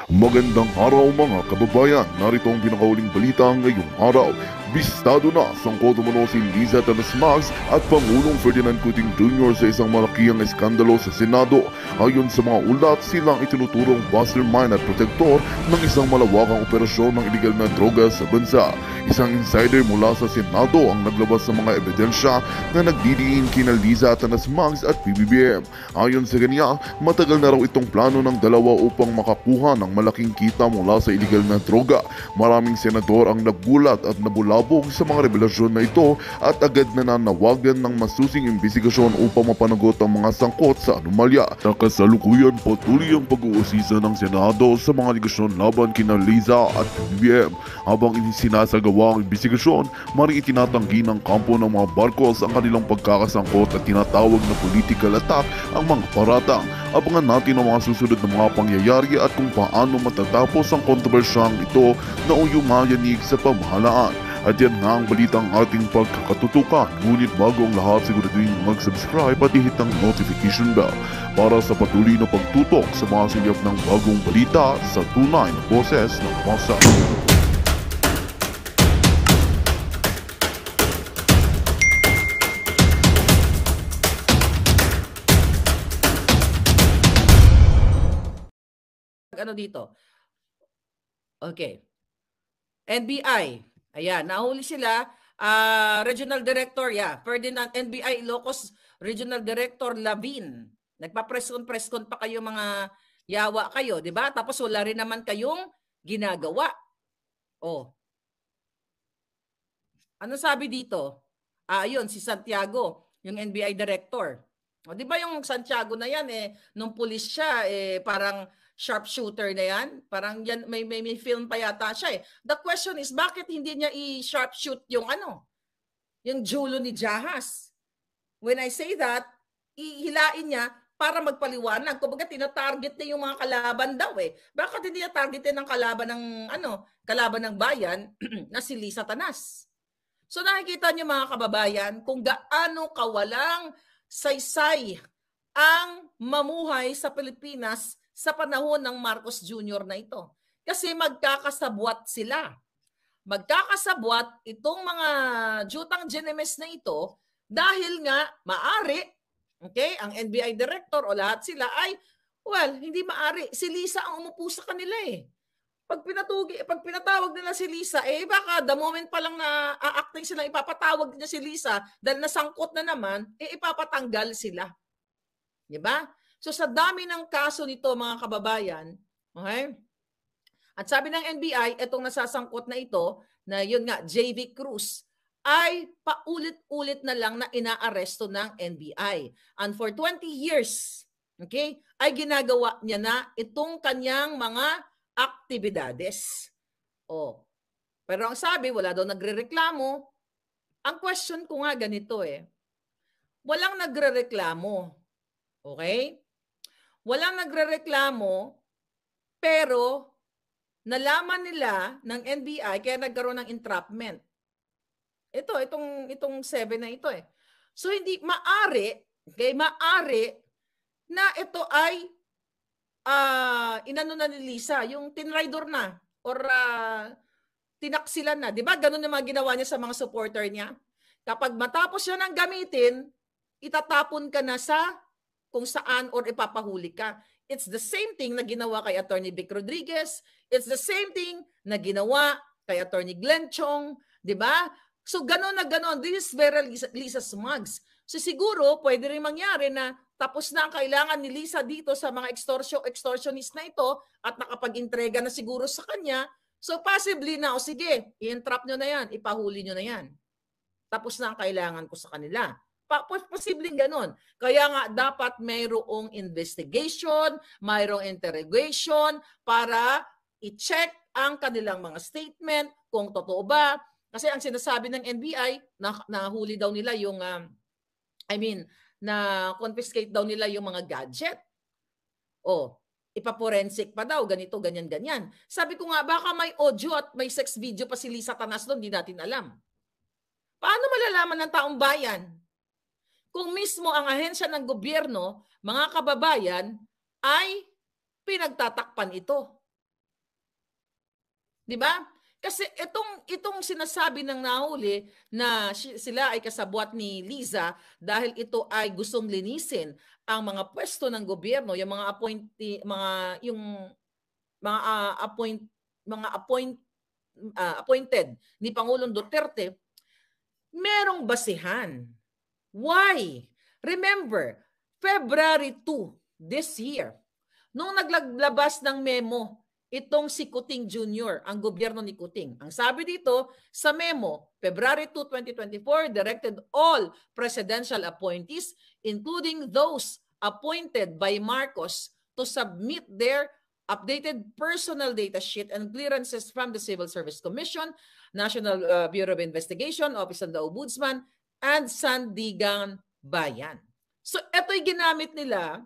Magandang araw mga kababayan, narito ang pinakauling balita ngayong araw. Bistado na sangkot umano si Liza Tanasmags at Pangulong Ferdinand Cuting Jr. sa isang malakihang eskandalo sa Senado. Ayon sa mga ulat, silang itinuturong mastermind at protektor ng isang malawakang operasyon ng iligal na droga sa bansa. Isang insider mula sa Senado ang naglabas ng mga ebidensya na nagdidiin kina Liza Tanasmags at PBBM. Ayon sa kanya, matagal na raw itong plano ng dalawa upang makakuha ng malaking kita mula sa iligal na droga. Maraming senador ang nagulat at nabulabog sa mga revelasyon na ito at agad na nanawagan ng masusing imbestigasyon upang mapanagot ang mga sangkot sa anomalya. Kasalukuyan patuloy ang pag-uusisa ng Senado sa mga negasyon laban kina Liza at PBBM. Habang sinasagawa ang imbestigasyon, maring itinatanggi ng kampo ng mga Marcos ang kanilang pagkakasangkot at tinatawag na political attack ang mga paratang. Abangan natin ang mga susunod na mga pangyayari at kung paano matatapos ang kontrobersyang ito na uyumayanig sa pamahalaan. At yan nga ang balitang ating pagkakatutukan. Ngunit bago ang lahat, siguraduhin mag-subscribe at i-hit ang notification bell para sa patuloy na pagtutok sa mga silip ng bagong balita sa tunay na boses ng masa. Ano dito? Okay. NBI. Ayan, nahuli sila. Regional Director, Ferdinand, NBI Ilocos Regional Director Lavin. Nagpa-press con pa kayo mga yawa kayo, di ba? Tapos wala rin naman kayong ginagawa. Oh. Ano sabi dito? Ayun, si Santiago, yung NBI Director. O, di ba yung Santiago na yan, nung pulis siya, parang sharpshooter na yan. Parang yan, may film pa yata siya . The question is, bakit hindi niya i-sharpshoot yung yung julo ni Jahas? When I say that, ihilain niya para magpaliwanag. Kumbaga, tinatarget niya yung mga kalaban daw . Bakit hindi niya targetin ng kalaban ng bayan na si Liza Tanas? So nakikita niyo mga kababayan kung gaano kawalang saysay ang mamuhay sa Pilipinas sa panahon ng Marcos Jr. na ito. Kasi magkakasabwat sila. Magkakasabwat itong mga jutang GNMS na ito dahil nga maari, ang NBI Director o lahat sila ay, hindi maari. Si Liza ang umupo sa kanila . Pag pinatawag nila si Liza, baka the moment pa lang na acting sila, ipapatawag niya si Liza dahil nasangkot na naman, ipapatanggal sila. Diba? So sa dami ng kaso nito mga kababayan, at sabi ng NBI, itong nasasangkot na ito, na yun nga, JV Cruz, ay paulit-ulit na lang na inaaresto ng NBI. And for 20 years, ay ginagawa niya na itong kanyang mga aktibidades. Pero ang sabi, wala daw nagrereklamo. Ang question ko nga ganito walang nagrereklamo. Okay? Walang nagrereklamo, pero nalaman nila ng NBI kaya nagkaroon ng entrapment. Itong 7 na ito . So hindi maari na ito ay inano na ni Liza, yung tinraidor na or tinaksilan na. Di ba? Ganun yung mga ginawa niya sa mga supporter niya. Kapag matapos siya ng gamitin, itatapon ka na sa kung saan or ipapahuli ka. It's the same thing na ginawa kay Attorney Vic Rodriguez. It's the same thing na ginawa kay Attorney Glenn Chong. Di ba? So ganon na ganon. This is very Liza Smugs. So siguro pwede rin mangyari na tapos na ang kailangan ni Liza dito sa mga extortionist na ito at nakapag-intrega na siguro sa kanya. So possibly na, sige, i-entrap nyo na yan, ipahuli nyo na yan. Tapos na ang kailangan ko sa kanila. Posibleng ganon. Kaya nga dapat mayroong investigation, mayroong interrogation para i-check ang kanilang mga statement kung totoo ba. Kasi ang sinasabi ng NBI, nahuli daw nila yung, na-confiscate daw nila yung mga gadget. Ipaporensik pa daw, ganito, ganyan, ganyan. Sabi ko nga, baka may audio at may sex video pa si Liza Tanas doon, di natin alam. Paano malalaman ng taong bayan? Kung mismo ang ahensya ng gobyerno, mga kababayan, ay pinagtatakpan ito. 'Di ba? Kasi itong sinasabi ng nahuli na sila ay kasabwat ni Liza dahil ito ay gustong linisin ang mga pwesto ng gobyerno, yung mga appointee, mga appointed ni Pangulong Duterte, merong basihan. Why? Remember, February 2 this year, nung naglabas ng memo itong si Kuting Jr., ang gobyerno ni Kuting. Ang sabi dito sa memo, February 2, 2024, directed all presidential appointees, including those appointed by Marcos, to submit their updated personal data sheet and clearances from the Civil Service Commission, National Bureau of Investigation, Office of the Ombudsman, and Sandigan Bayan. So ito'y ginamit nila,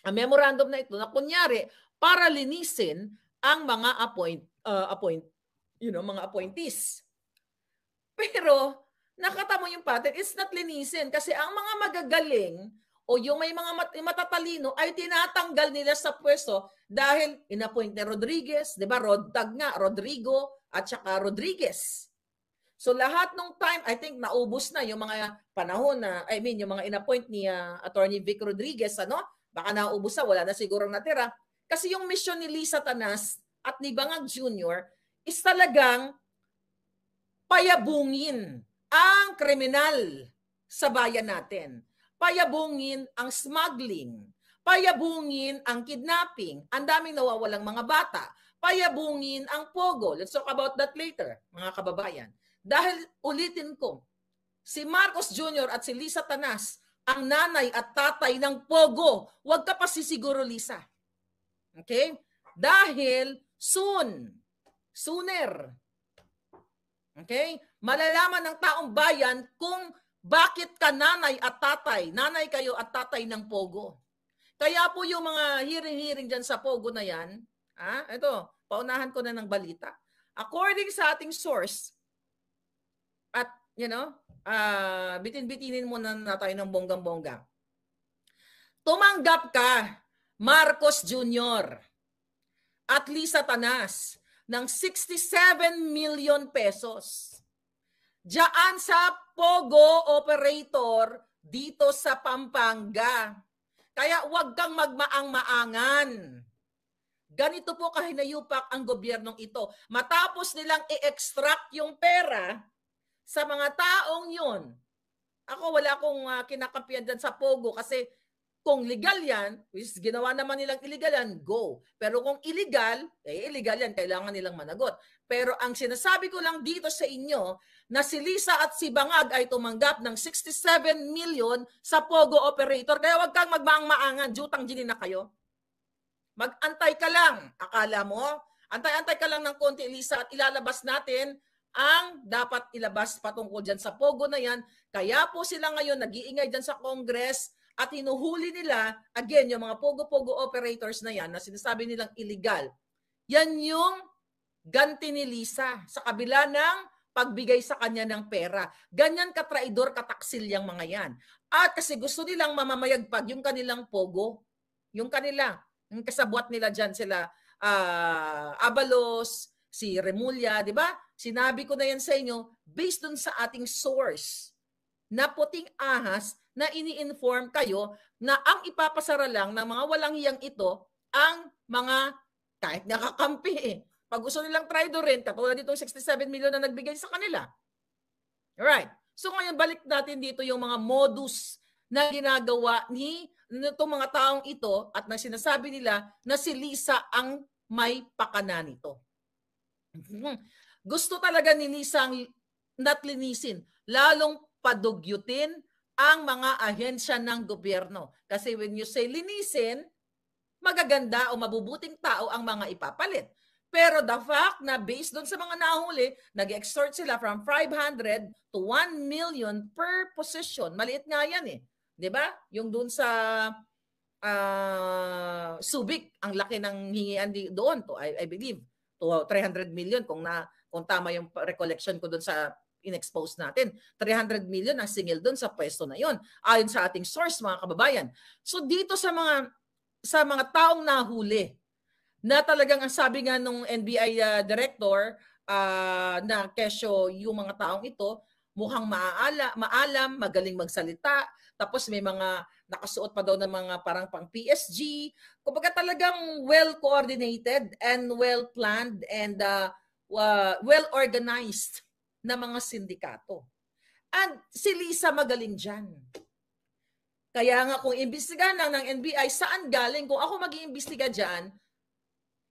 ang memorandum na ito, na kunyari, para linisin ang mga mga appointees. Pero nakatamo yung pattern, it's not linisin kasi ang mga magagaling o yung may mga matatalino ay tinatanggal nila sa pwesto dahil inappoint ni Rodriguez, 'di ba? Rodrigo at saka Rodriguez. So lahat nung time, I think naubos na yung mga panahon na, yung mga inappoint ni Attorney Vic Rodriguez, baka naubos na, wala na sigurong natira. Kasi yung mission ni Lisa Tanas at ni Bangag Jr. is talagang payabungin ang kriminal sa bayan natin. Payabungin ang smuggling. Payabungin ang kidnapping. Ang daming nawawalang mga bata. Payabungin ang pogo. Let's talk about that later, mga kababayan. Dahil ulitin ko, si Marcos Jr. at si Lisa Tanas, ang nanay at tatay ng pogo. Huwag ka pa sisiguro, Lisa. Okay? Dahil sooner, okay? Malalaman ng taong bayan kung bakit ka nanay kayo at tatay ng pogo. Kaya po yung mga hearing dyan sa pogo na yan, ito, paunahan ko na ng balita. According sa ating source, at bitin-bitinin muna na tayo ng bonggang-bongga. Tumanggap ka, Marcos Jr. at Lisa Tanas ng 67 million pesos. Diyan sa Pogo operator dito sa Pampanga. Kaya huwag kang magmaang-maangan. Ganito po kahinayupak ang gobyernong ito. Matapos nilang i-extract yung pera sa mga taong yun. Ako wala akong kinakampihan dyan sa Pogo kasi kung legal yan, which ginawa naman nilang illegal yan, go. Pero kung illegal, illegal yan, kailangan nilang managot. Pero ang sinasabi ko lang dito sa inyo, na si Lisa at si Bangag ay tumanggap ng 67 million sa Pogo operator. Kaya wag kang magmaang-maangan, jutang ginin na kayo. Mag-antay ka lang, akala mo. Antay-antay ka lang ng konti, Lisa, at ilalabas natin ang dapat ilabas patungkol dyan sa Pogo na yan. Kaya po sila ngayon nag-iingay dyan sa Congress at hinuhuli nila, again, yung mga Pogo-Pogo operators na yan na sinasabi nilang illegal. Yan yung ganti ni Lisa sa kabila ng pagbigay sa kanya ng pera. Ganyan katraidor, kataksil yung mga yan. At kasi gusto nilang mamamayagpag yung kanilang Pogo. Yung kasabwat nila dyan sila, Abalos, si Remulla, di ba? Sinabi ko na yan sa inyo based dun sa ating source na puting ahas na ini-inform kayo na ang ipapasara lang ng mga walang hiyang ito ang mga kahit nakakampi Pag gusto nilang traidorin, katulad ditong 67 million na nagbigay sa kanila. Alright. So ngayon balik natin dito yung mga modus na ginagawa ni itong mga taong ito at na sinasabi nila na si Lisa ang may pakana nito. Gusto talaga ni Lisa not linisin, lalong padugyutin ang mga ahensya ng gobyerno. Kasi when you say linisin, magaganda o mabubuting tao ang mga ipapalit. Pero the fact na based doon sa mga nahuli, nag-extort sila from 500 to 1 million per position. Maliit nga yan eh. 'Di ba? Yung doon sa Subic, ang laki ng hingian doon to I believe to 300 million kung tama yung recollection ko doon sa in-expose natin. 300 million ang singil doon sa pwesto na yon. Ayon sa ating source mga kababayan. So dito sa mga taong nahuli na talagang ang sabi nga nung NBI director na kesyo yung mga taong ito, mukhang maalam, magaling magsalita, tapos may mga nakasuot pa daw ng mga parang pang PSG. Kumbaga talagang well-coordinated and well-planned and well-organized na mga sindikato. And si Lisa magaling dyan. Kaya nga kung imbestigahan lang ng NBI, saan galing? Kung ako mag-iimbestiga dyan,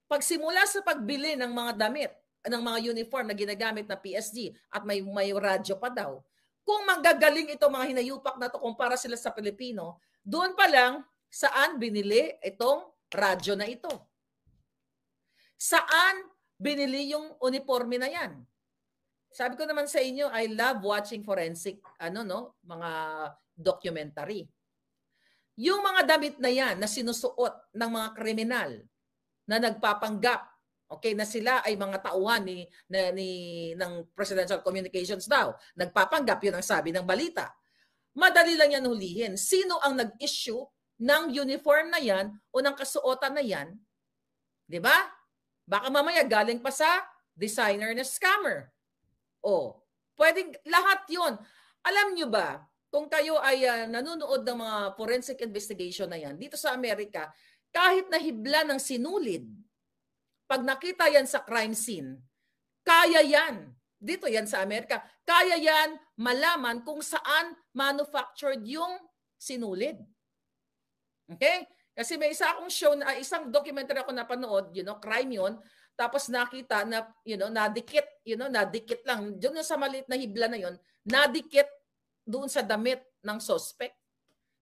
pagsimula sa pagbili ng mga damit, ng mga uniform na ginagamit na PSG at may radyo pa daw, kung magagaling itong mga hinayupak na to kumpara sila sa Pilipino, doon pa lang saan binili itong radyo na ito? Saan binili yung uniforme na yan? Sabi ko naman sa inyo, I love watching forensic mga documentary. Yung mga damit na yan na sinusuot ng mga kriminal na nagpapanggap, okay, na sila ay mga tauhan ng Presidential Communications daw. Nagpapanggap, yun ang sabi ng balita. Madali lang yan hulihin. Sino ang nag-issue ng uniform na yan o ng kasuotan na yan? Di ba? Baka mamaya galing pa sa designer na scammer. O, pwedeng lahat yun. Alam nyo ba, kung kayo ay nanonood ng mga forensic investigation na yan, dito sa Amerika, kahit nahibla ng sinulid, pag nakita yan sa crime scene, kaya yan, dito yan sa Amerika, kaya yan malaman kung saan manufactured yung sinulid. Okay? Kasi may isa akong show, isang documentary ako napanood, crime yun, tapos nakita na, nadikit lang, doon sa maliit na hibla na yun, nadikit doon sa damit ng suspect.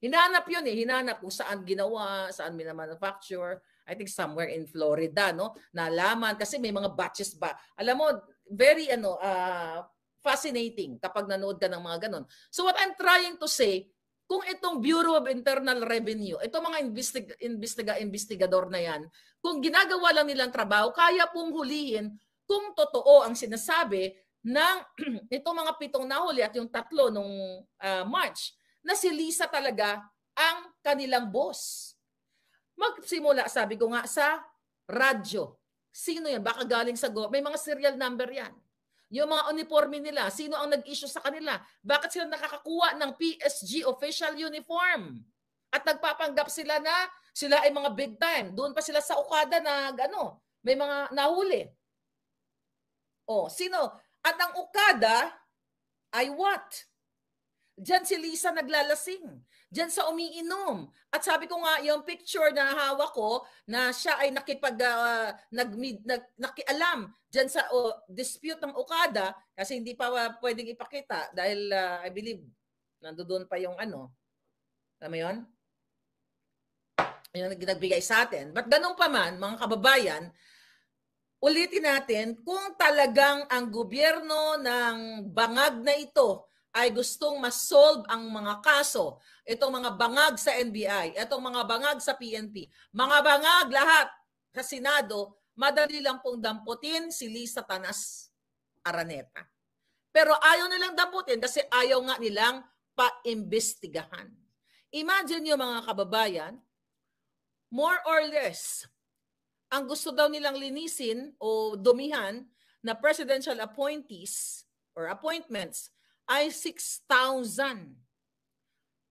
Hinanap yun hinanap kung saan ginawa, saan minamanufacture. I think somewhere in Florida, no? Nalaman kasi may mga batches ba. Alam mo, very fascinating kapag nanood ka ng mga ganon. So what I'm trying to say, kung itong Bureau of Internal Revenue, itong mga investigador na yan, kung ginagawa lang nilang trabaho, kaya pong hulihin kung totoo ang sinasabi ng itong mga 7 nahuli at yung 3 nung March, na si Lisa talaga ang kanilang boss. Magsimula, sabi ko nga, sa radyo. Sino yan? Baka galing sa may mga serial number yan. Yung mga uniforme nila, sino ang nag-issue sa kanila? Bakit sila nakakakuha ng PSG official uniform? At nagpapanggap sila na sila ay mga big time. Doon pa sila sa Okada na may mga nahuli. O, sino? At ang Okada ay what? Diyan si Lisa naglalasing. Diyan sa umiinom. At sabi ko nga, yung picture na hawak ko, na siya ay nakialam diyan sa dispute ng Okada, kasi hindi pa pwedeng ipakita dahil I believe, nandoon pa yung alam mo yun? Yung nagbigay sa atin. But ganun pa man, mga kababayan, ulitin natin, kung talagang ang gobyerno ng bangag na ito ay gustong ma-solve ang mga kaso, itong mga bangag sa NBI, itong mga bangag sa PNP, mga bangag lahat sa Senado, madali lang pong damputin si Lisa Tanas Araneta. Pero ayaw nilang damputin kasi ayaw nga nilang paimbestigahan. Imagine nyo mga kababayan, more or less, ang gusto daw nilang linisin o dumihan na presidential appointees or appointments ay 6,000.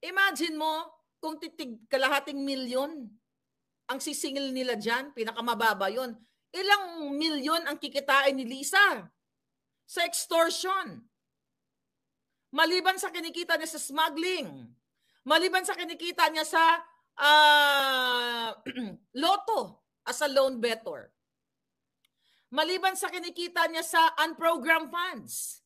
Imagine mo kung kalahating milyon ang sisingil nila dyan, pinakamababa yon. Ilang milyon ang kikitain ni Lisa sa extortion? Maliban sa kinikita niya sa smuggling, maliban sa kinikita niya sa loto as a loan bettor, maliban sa kinikita niya sa unprogrammed funds.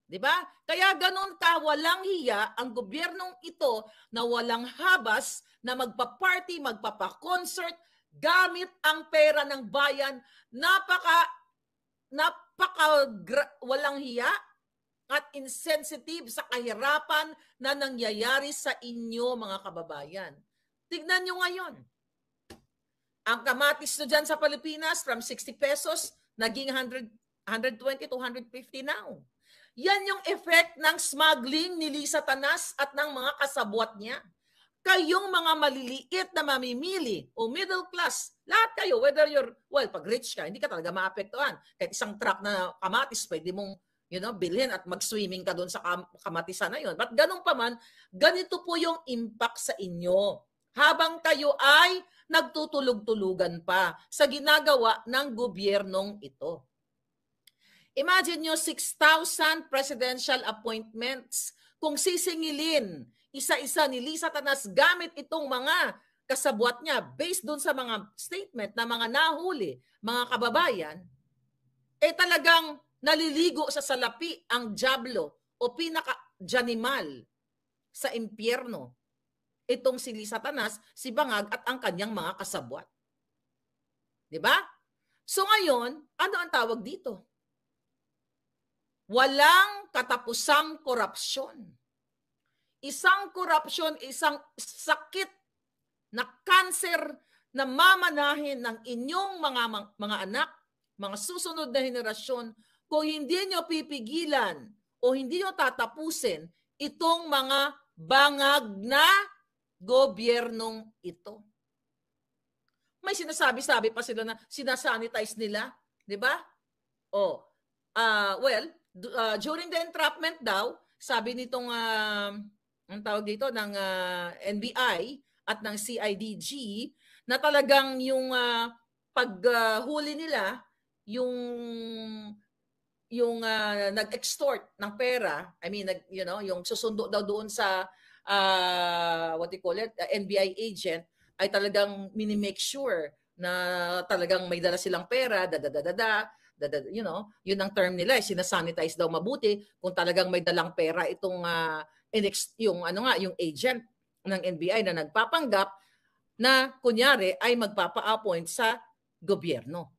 Diba? Kaya ganun ka walang hiya ang gobyernong ito na walang habas na magpa-party, magpapa-concert gamit ang pera ng bayan. Walang hiya at insensitive sa kahirapan na nangyayari sa inyo mga kababayan. Tignan nyo ngayon. Ang kamatis na dyan sa Pilipinas from 60 pesos naging 120 to 150 now. Yan yung effect ng smuggling ni Lisa Tanas at ng mga kasabwat niya. kayong mga maliliit na mamimili o middle class, lahat kayo, whether you're, well, pag rich ka, hindi ka talaga maapektuhan. Kahit isang truck na kamatis, pwede mong, bilhin at mag-swimming ka doon sa kamatisan na yun. But ganun pa man, ganito po yung impact sa inyo. Habang kayo ay nagtutulog-tulugan pa sa ginagawa ng gobyernong ito. Imagine nyo 6,000 presidential appointments kung sisingilin isa-isa ni Lisa Tanas gamit itong mga kasabwat niya based dun sa mga statement na mga nahuli, mga kababayan, talagang naliligo sa salapi ang diablo o pinaka-janimal sa impyerno. Itong si Lisa Tanas, si Bangag at ang kanyang mga kasabwat. Diba? So ngayon, ano ang tawag dito? Walang katapusang korupsyon. Isang korupsyon, isang sakit na kanser na mamanahin ng inyong mga anak, mga susunod na henerasyon, kung hindi nyo pipigilan o hindi nyo tatapusin itong mga bangag na gobyernong ito. May sinasabi-sabi pa sila na sinasanitize nila, di ba? During the entrapment daw, sabi nitong ang tawag dito ng NBI at ng CIDG na talagang yung paghuli nila, yung nag-extort ng pera, yung susundo daw doon sa NBI agent, ay talagang minimake sure na talagang may dala silang pera, yun ang term nila, sinasanitize daw mabuti kung talagang may dalang pera itong yung agent ng NBI na nagpapanggap na kunyari ay magpapa-appoint sa gobyerno.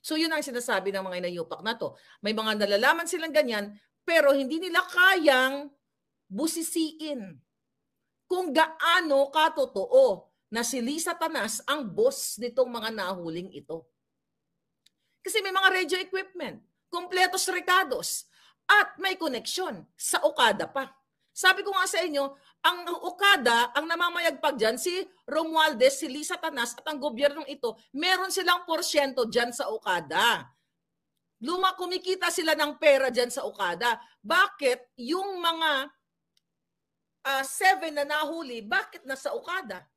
So yun ang sinasabi ng mga inayupak na to. May mga nalalaman silang ganyan pero hindi nila kayang busisiin kung gaano katotoo na si Lisa Tanas ang boss nitong mga nahuling ito. Kasi may mga radio equipment, kompletos recados, at may koneksyon sa Okada pa. Sabi ko nga sa inyo, ang Okada, ang namamayagpag dyan, si Romualdez, si Lisa Tanas at ang gobyernong ito, meron silang porsyento dyan sa Okada. Kumikita sila ng pera dyan sa Okada. Bakit yung mga 7 na nahuli, bakit nasa Okada?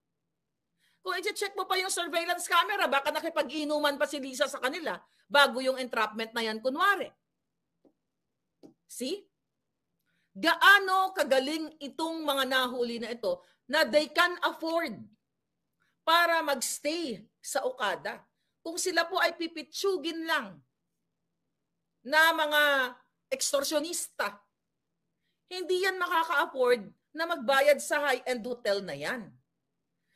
Kung i-check mo pa yung surveillance camera, baka nakipag-inuman pa si Lisa sa kanila bago yung entrapment na yan kunwari. See? Gaano kagaling itong mga nahuli na ito na they can afford para magstay sa Okada. Kung sila po ay pipitsugin lang na mga extortionista, hindi yan makaka-afford na magbayad sa high-end hotel na yan.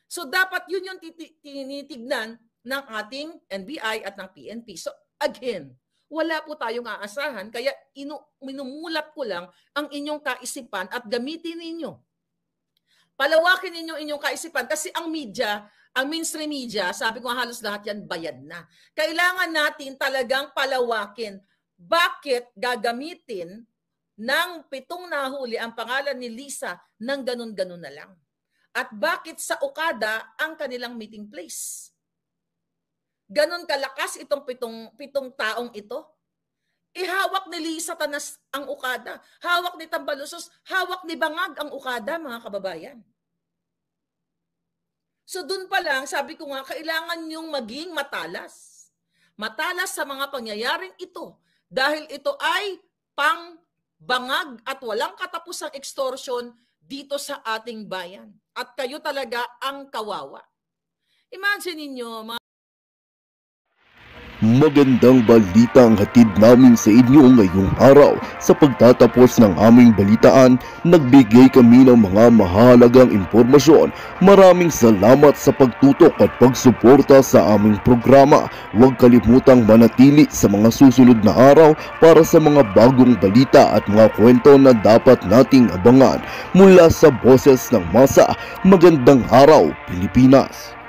So dapat yun yung tinitignan ng ating NBI at ng PNP. So again, wala po tayong aasahan, kaya minumulat ko lang ang inyong kaisipan at gamitin ninyo. Palawakin ninyo inyong kaisipan kasi ang media, ang mainstream media, sabi ko halos lahat yan bayad na. Kailangan natin talagang palawakin. Bakit gagamitin ng 7 nahuli ang pangalan ni Lisa ng ganun-ganun na lang? At bakit sa Okada ang kanilang meeting place? Ganon kalakas itong pitong taong ito? Ihawak ni Lisa Tanas ang Okada. Hawak ni Tambalusos. Hawak ni Bangag ang Okada, mga kababayan. So dun pa lang, sabi ko nga, kailangan yung maging matalas. Matalas sa mga pangyayaring ito. Dahil ito ay pangbangag at walang katapusang extortion dito sa ating bayan. At kayo talaga ang kawawa. Imagine niyo mga Magandang balita ang hatid namin sa inyo ngayong araw. Sa pagtatapos ng aming balitaan, nagbigay kami ng mga mahalagang impormasyon. Maraming salamat sa pagtutok at pagsuporta sa aming programa. Huwag kalimutang manatili sa mga susunod na araw para sa mga bagong balita at mga kwento na dapat nating abangan. Mula sa Boses ng Masa, magandang araw Pilipinas!